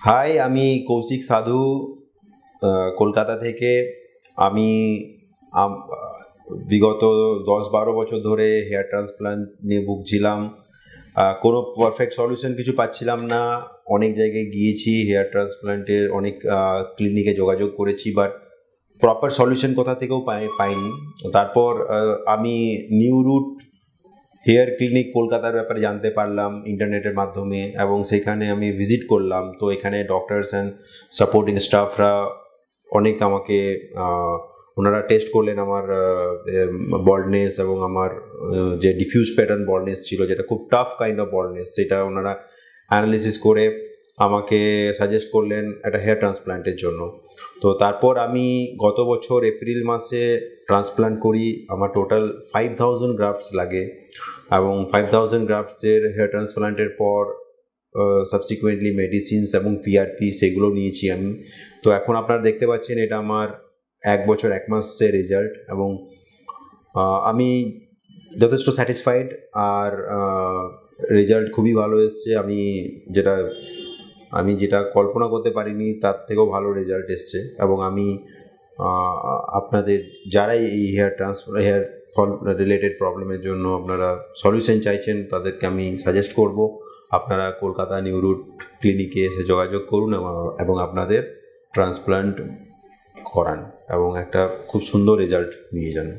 High, আমি কৌশিক সাধু, কলকাতা থেকে। আমি আম- বিগত 10-12 বছর ধরে হেয়ার ট্রান্সপ্লান্ট নিয়ে ভুগছিলাম। কোনো পারফেক্ট সলিউশন কিছু পাচ্ছিলাম না। অনেক জায়গায় গিয়েছি, হেয়ার ট্রান্সপ্লান্টের অনেক ক্লিনিকে যোগাযোগ করেছি, বাট প্রপার সলিউশন কোথা থেকেও পাইনি। তারপর আমি নিউ রুট হেয়ার ক্লিনিক কলকাতার ব্যাপারে জানতে পারলাম ইন্টারনেটের মাধ্যমে, এবং সেখানে আমি ভিজিট করলাম। তো এখানে ডক্টরস অ্যান্ড সাপোর্টিং স্টাফরা অনেক আমাকে ওনারা টেস্ট করলেন আমার বল্ডনেস এবং আমার যে ডিফিউজ প্যাটার্ন বল্ডনেস ছিল, যেটা খুব টাফ কাইন্ড অফ বল্ডনেস, সেটা ওনারা অ্যানালিসিস করে আমাকে সাজেস্ট করলেন একটা হেয়ার ট্রান্সপ্ল্যান্টের জন্য। তো তারপর আমি গত বছর এপ্রিল মাসে ট্রান্সপ্ল্যান্ট করি। আমার টোটাল 5000 গ্রাফটস লাগে, এবং 5000 গ্রাফটসের হেয়ার ট্রান্সপ্ল্যান্টের পর সাবসিকুয়েন্টলি মেডিসিনস এবং পিআরপি সেগুলো নিয়েছি আমি। তো এখন আপনারা দেখতে পাচ্ছেন এটা আমার 1 বছর 1 মাসের রেজাল্ট, এবং আমি যথেষ্ট স্যাটিসফাইড। আর রেজাল্ট খুবই ভালো এসছে। আমি যেটা কল্পনা করতে পারিনি তার থেকেও ভালো রেজাল্ট এসছে। এবং আমি আপনাদের যারাই এই হেয়ার ফল রিলেটেড প্রবলেমের জন্য আপনারা সলিউশন চাইছেন, তাদেরকে আমি সাজেস্ট করব আপনারা কলকাতা নিউ রুট ক্লিনিকে এসে যোগাযোগ করুন এবং আপনাদের ট্রান্সপ্লান্ট করান এবং একটা খুব সুন্দর রেজাল্ট নিয়ে যান।